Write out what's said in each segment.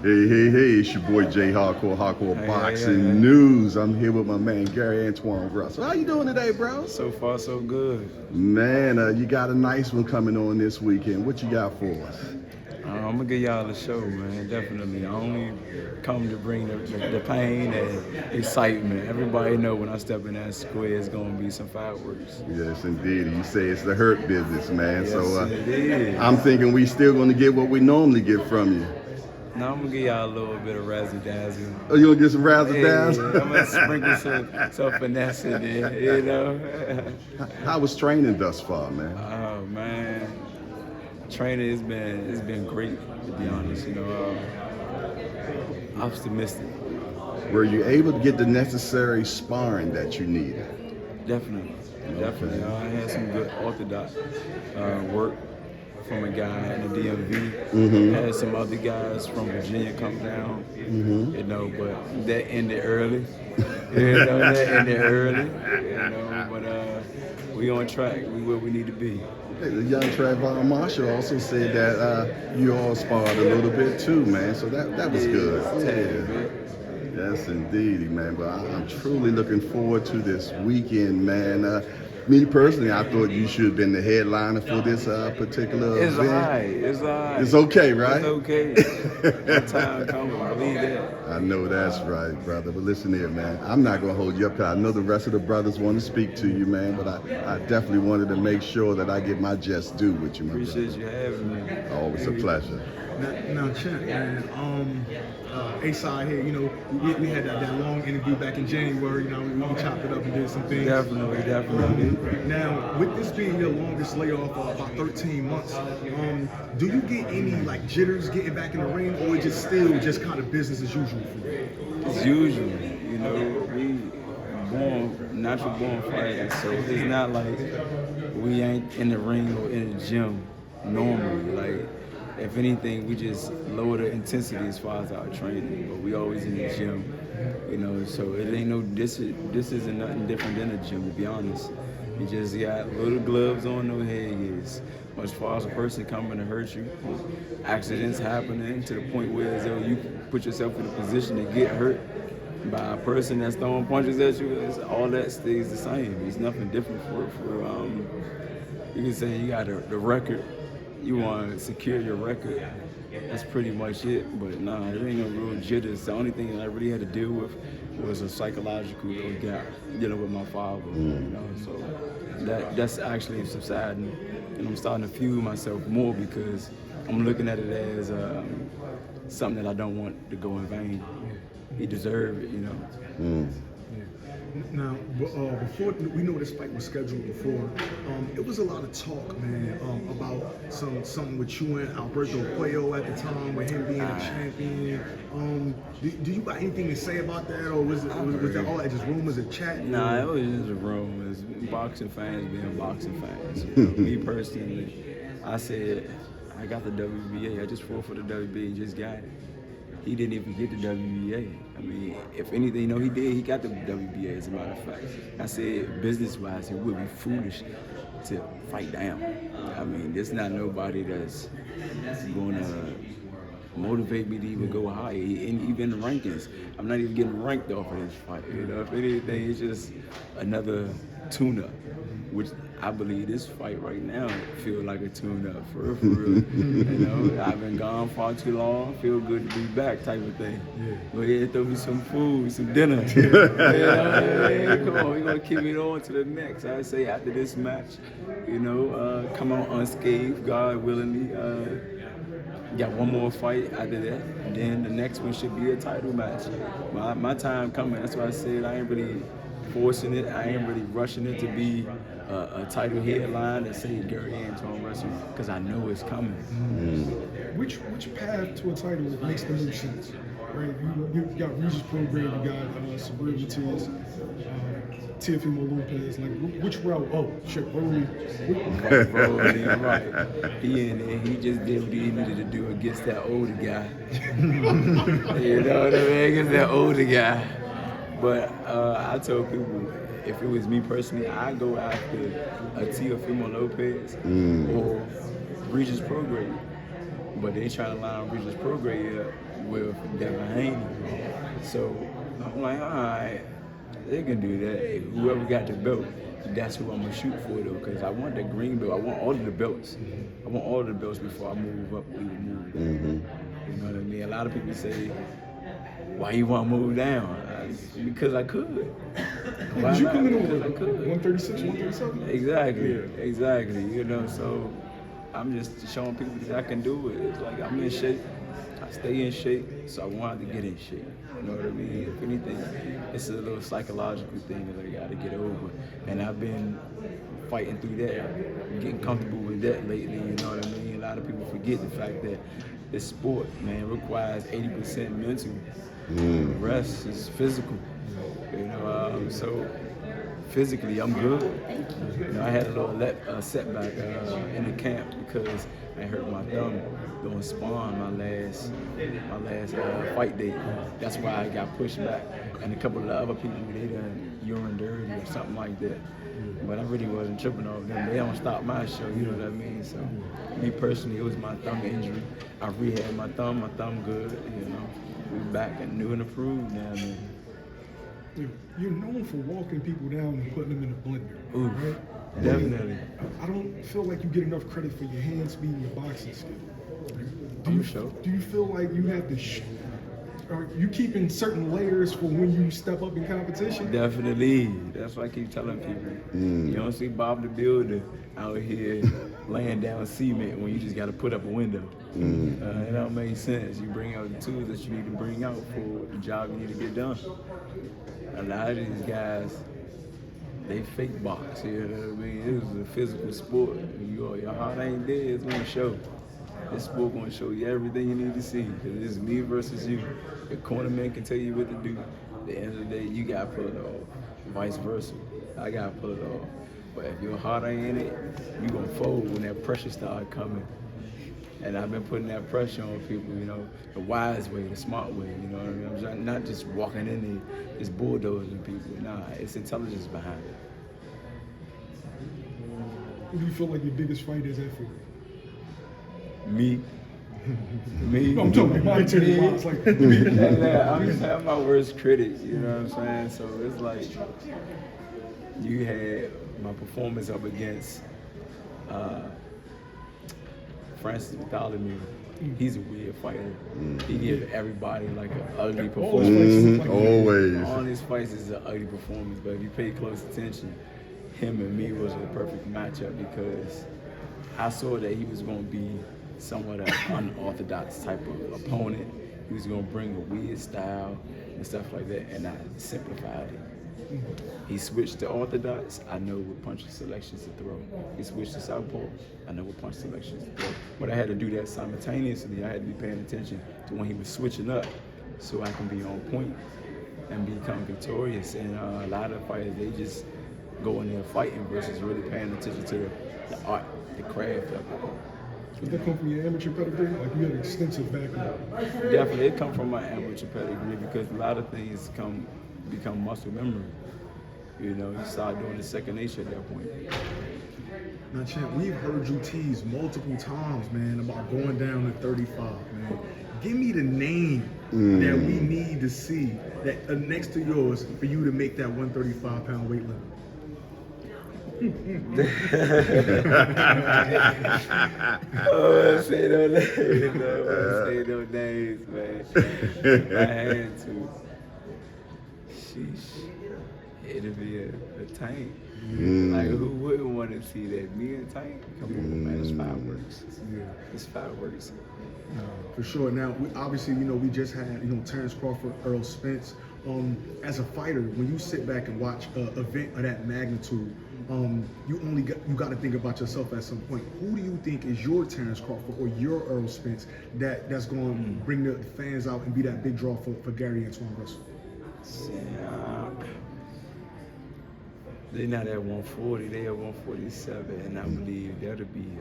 Hey, it's your boy Jay Hardcore Boxing News. I'm here with my man Gary Antuanne Russell. How you doing today, bro? So far, so good. Man, you got a nice one coming on this weekend. What you got for us? I'm gonna give y'all a show, man. Definitely. I only come to bring the pain and excitement. Everybody know when I step in that square, it's gonna be some fireworks. Yes, indeed. You say it's the hurt business, man. Yes, So it is. I'm thinking we still gonna get what we normally get from you. Now I'm gonna give y'all a little bit of razzle-dazzle. Oh, you gonna get some razzle-dazzle? Yeah, I'm gonna sprinkle some finesse in there, you know. How was training thus far, man? Oh man, training it's been great, to be honest. You know, optimistic. Were you able to get the necessary sparring that you needed? Definitely. I had some good Orthodox work from a guy in the DMV. Had some other guys from Virginia come down, you know, but that ended early. You know, but we on track. We where we need to be. Hey, the young Trayvon Marshall also said that you all sparred a little bit too, man. So that was good. Yeah. Yes, indeed, man. But I'm truly looking forward to this weekend, man. Me personally, I thought you should have been the headliner for this particular event. It's all right. It's okay, right? It's okay. That time coming, believe that. I know that's right, brother. But listen here, man. I'm not going to hold you up because I know the rest of the brothers want to speak to you, man. But I definitely wanted to make sure that I get my just due with you, my brother. Appreciate you having me. Always a pleasure. Now, Champ, man, A-side here, you know, we had that long interview back in January, you know, we chopped it up and did some things. Definitely. Now, with this being your longest layoff of about 13 months, do you get any, like, jitters getting back in the ring, or is it still just kind of business as usual for you? It's usual, you know, we natural born fighters, so it's not like we ain't in the ring or in the gym normally, like, if anything, we just lower the intensity as far as our training, but we always in the gym, you know, so it ain't no, this isn't nothing different than a gym, to be honest. You just got little gloves on, no headgears. As far as a person coming to hurt you, accidents happening to the point where as though you put yourself in a position to get hurt by a person that's throwing punches at you, all that stays the same. There's nothing different for you can say you got the record. You want to secure your record. That's pretty much it. But nah, there ain't no real jitters. The only thing that I really had to deal with was a psychological little gap dealing with my father. You know, so that's actually subsiding, and I'm starting to fuel myself more because I'm looking at it as something that I don't want to go in vain. He deserved it, you know. Now, before we know this fight was scheduled before, it was a lot of talk, man, about something with you and Alberto Puello at the time, with him being a champion. Do you got anything to say about that, or was that all that just rumors and chat? Nah, it was just rumors. Boxing fans being boxing fans. You know, me personally, I said I got the WBA. I just fought for the WBA and just got it. He didn't even get the WBA. I mean, if anything, you know, he did. He got the WBA, as a matter of fact. I said, business-wise, it would be foolish to fight down. I mean, there's not nobody that's going to motivate me to even go higher. And even the rankings, I'm not even getting ranked off of this fight. You know, if anything, it's just another tune-up, which I believe this fight right now feel like a tune-up for real. You know, I've been gone far too long. Feel good to be back, type of thing. Yeah. Go ahead, throw me some food, some dinner. Come on, we're gonna keep it on to the next. I say after this match, you know, come on unscathed, God willingly. Got one more fight after that, and then the next one should be a title match. My time coming. That's why I said I ain't really forcing it. I ain't really rushing it to be a title headline that say Gary Antuanne Russell, because I know it's coming. Which path to a title makes the most sense? Right, you got Regis program, you got Celebrities, Teofimo Lopez. Like, which route? Oh, shit, Broly. Right. He in there. He just did what he needed to do against that older guy. You know what I mean? Against that older guy. But I told people, if it was me personally, I'd go after a Teofimo Lopez or Regis program. but they trying to line Regis Prograde up with Devin Haney. So I'm like, all right, they can do that. Hey, whoever got the belt, that's who I'm gonna shoot for though, because I want the green belt. I want all of the belts. I want all of the belts before I move up. You know what I mean? A lot of people say, why you want to move down? Because I could. Why You not? come in Because I on could. 136, 137? Exactly. You know, so I'm just showing people that I can do it. It's like I'm in shape. I stay in shape, so I wanted to get in shape. You know what I mean? If anything, it's a little psychological thing that I got to get over. And I've been fighting through that, getting comfortable with that lately. You know what I mean? A lot of people forget the fact that this sport, man, requires 80% mental. The rest is physical. You know, so physically I'm good. You know, I had a little setback in the camp because I hurt my thumb doing spawn my last fight day. That's why I got pushed back. And a couple of the other people, they done urine dirty or something like that. But I really wasn't tripping off them. They don't stop my show, you know what I mean? So me personally, it was my thumb injury. I rehabbed my thumb good, you know. We back and new and improved now, man. You're known for walking people down and putting them in a blender. Ooh, right? definitely. I don't feel like you get enough credit for your hand speed and your boxing skill. Do you feel like you have to are you keeping certain layers for when you step up in competition? Definitely. That's what I keep telling people. You don't see Bob the Builder out here laying down cement when you just got to put up a window. It don't make sense. You bring out the tools that you need to bring out for the job you need to get done. A lot of these guys, they fake box, you know what I mean? It was a physical sport. Your heart ain't dead, it's gonna show. This sport gonna show you everything you need to see. Cause it's me versus you. The cornerman can tell you what to do. At the end of the day, you gotta pull it off. Vice versa. I gotta pull it off. But if your heart ain't in it, you gonna fold when that pressure start coming. And I've been putting that pressure on people, you know, the wise way, the smart way, you know what I mean? I'm not just walking in there, just bulldozing people. Nah, it's intelligence behind it. Who do you feel like your biggest fight is at for? Me. No, I'm talking about it's like I'm just having my worst critic, you know what I'm saying? So it's like you had my performance up against Francis Bartholomew. He's a weird fighter. He gives everybody like an ugly performance. Always. All his fights is an ugly performance, but if you pay close attention, him and me was a perfect matchup because I saw that he was going to be somewhat an unorthodox type of opponent. He was going to bring a weird style and stuff like that, and I simplified it. He switched to Orthodox, I know what punch selections to throw. He switched to Southpaw, I know what punch selections to throw. But I had to do that simultaneously. I had to be paying attention to when he was switching up so I can be on point and become victorious. And a lot of fighters, they just go in there fighting versus really paying attention to the art, the craft of it. Did that come from your amateur pedigree? Like you had extensive background. Definitely, it comes from my amateur pedigree because a lot of things become muscle memory. You know, you start doing the second nature at that point. Now, Champ, we've heard you tease multiple times, man, about going down to 35, man. Give me the name that we need to see that next to yours for you to make that 135-pound weight limit. Say no names, say no names, man. I had to. Sheesh. It'll be a tank. Like, who wouldn't want to see that? Me and Tank? Come on, man, it's fireworks. It's fireworks. For sure. Now, obviously, you know, we just had, you know, Terrence Crawford, Earl Spence. As a fighter, when you sit back and watch an event of that magnitude, you got to think about yourself at some point. Who do you think is your Terrence Crawford or your Earl Spence that's going to bring the fans out and be that big draw for Gary Antuanne Russell? They're not at 140, they at 147, and I believe that'll be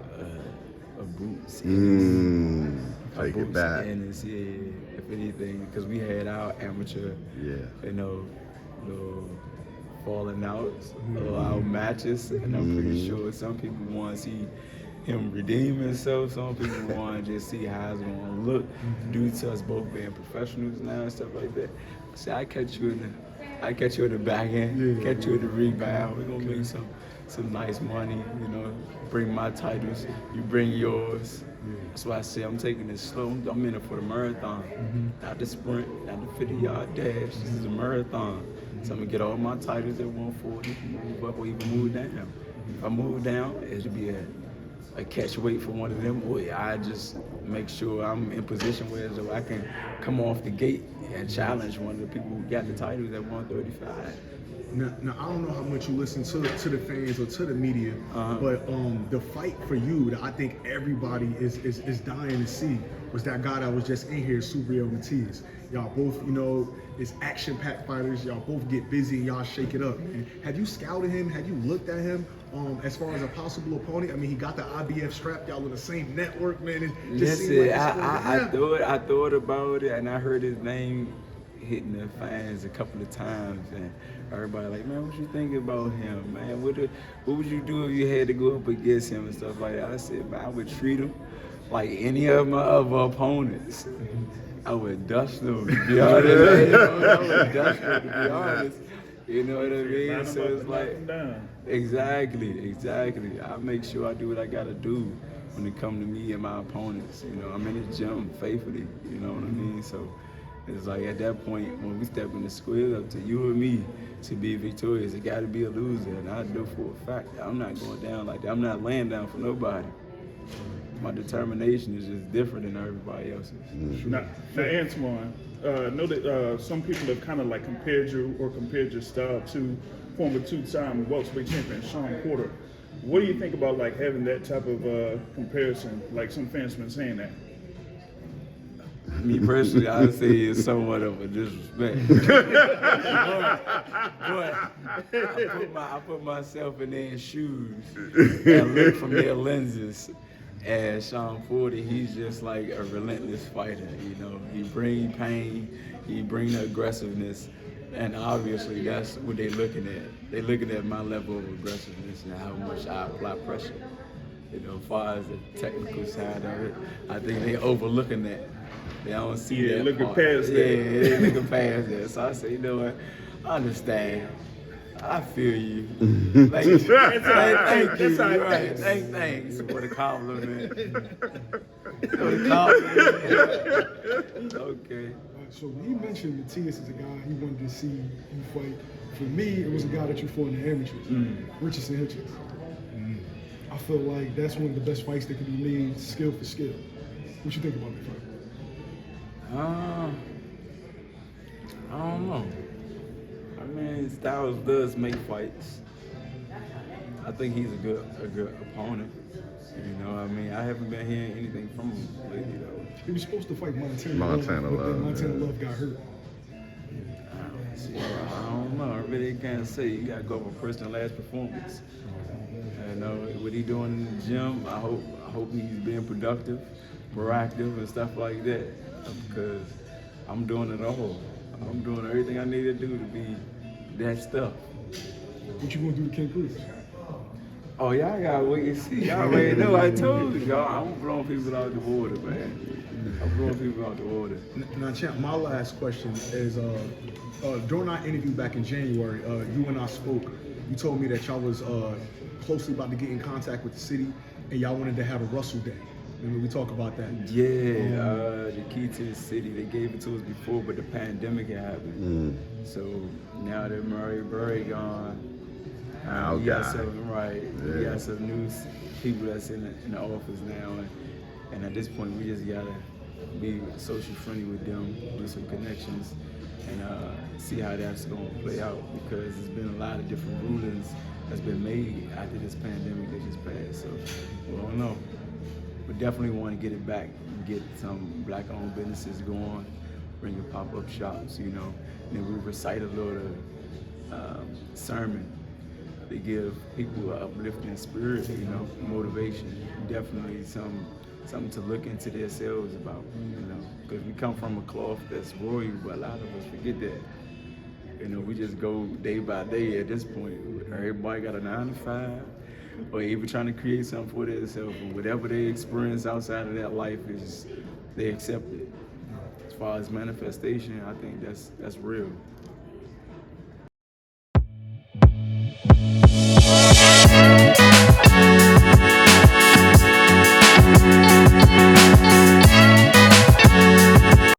a Boots. Take it back. Ennis, yeah, if anything, because we had our amateur, you know, little falling out, our matches, and I'm pretty sure some people want to see him redeem himself. Some people want to just see how it's going to look due to us both being professionals now and stuff like that. See, I catch you in the back end, catch you in the rebound. We're going to make some nice money, you know, bring my titles, you bring yours. That's why I say I'm taking it slow. I'm in it for the marathon, not the sprint, not the 50-yard dash. This is a marathon. So I'm going to get all my titles at 140, move up or even move down. If I move down, it'll be a catch weight for one of them. Boy, I just make sure I'm in position where so I can come off the gate and challenge one of the people who got the titles at 135. Now, I don't know how much you listen to the fans or to the media, but the fight for you that I think everybody is dying to see was that guy that was just in here, Subriel Matias. Y'all both, you know, is action-packed fighters. Y'all both get busy and y'all shake it up. And have you scouted him? Have you looked at him as far as a possible opponent? I mean, he got the IBF strap. Y'all in the same network, man. It just seemed like I thought about it, and I heard his name hitting the fans a couple of times, and everybody like, man, what you think about him, man? What would you do if you had to go up against him and stuff like that? I said, man, I would treat him like any of my other opponents. I would dust them, to be honest. I would dust them, to be honest. You know what I mean? So it's like, exactly. I make sure I do what I gotta do when it comes to me and my opponents. You know, I'm in the gym faithfully. You know what I mean? So it's like at that point when we step in the square, up to you and me to be victorious. It got to be a loser, and I know for a fact that I'm not going down like that. I'm not laying down for nobody. My determination is just different than everybody else's. Now Antoine, I know that some people have kind of like compared your style to former two-time welterweight champion Shawn Porter. What do you think about like having that type of comparison? Like some fans been saying that. Me personally, I would say it's somewhat of a disrespect. but I put myself in their shoes and look from their lenses. And Shawn Porter, he's just like a relentless fighter. You know, he bring pain, he bring the aggressiveness, and obviously that's what they're looking at. They're looking at my level of aggressiveness and how much I apply pressure. You know, as far as the technical side of it, I think they overlooking that. They don't see that looking part. past that. Yeah, they looking past that. So I say, you know what? I understand. I feel you. Thank you. Thank you. Right. Thanks for the compliment. Okay. So when he mentioned Matias as a guy he wanted to see you fight, for me, it was a guy that you fought in the amateurs, Richardson Hitchens. I feel like that's one of the best fights that can be made skill for skill. What you think about that fight? I don't know. I mean, Styles does make fights. I think he's a good opponent. You know, I mean, I haven't been hearing anything from him lately, though. He was supposed to fight Montana Love, but then Montana yeah. Love got hurt. I don't know. I really can't say. You gotta go for first and last performance. You know what he doing in the gym. I hope he's being productive, proactive, and stuff like that. Because I'm doing it all. I'm doing everything I need to do to be that stuff. What you gonna do to Ken Cruz? Oh, y'all gotta wait and see. Y'all already know. I told you, y'all. I'm blowing people out the water, man. I'm blowing people out the water. Now, Champ, my last question is, during our interview back in January, you and I spoke. You told me that y'all was closely about to get in contact with the city, and y'all wanted to have a Russell Day. Remember, we talk about that. Yeah, the key to the city, they gave it to us before, but the pandemic had happened. So now that Murray Burry gone, we got some new people that's in the office now, and at this point we just gotta be social friendly with them, do some connections, and see how that's gonna play out, because there's been a lot of different rulings that's been made after this pandemic that just passed. So we don't know. We definitely want to get it back, get some black-owned businesses going, bring in pop-up shops, you know, and then we recite a little sermon to give people an uplifting spirit, you know, motivation. Definitely something to look into themselves about, you know, because we come from a cloth that's royal, but a lot of us forget that. You know, we just go day by day at this point. Everybody got a 9 to 5. or even trying to create something for themselves. And whatever they experience outside of that life is they accept it. As far as manifestation, I think that's real.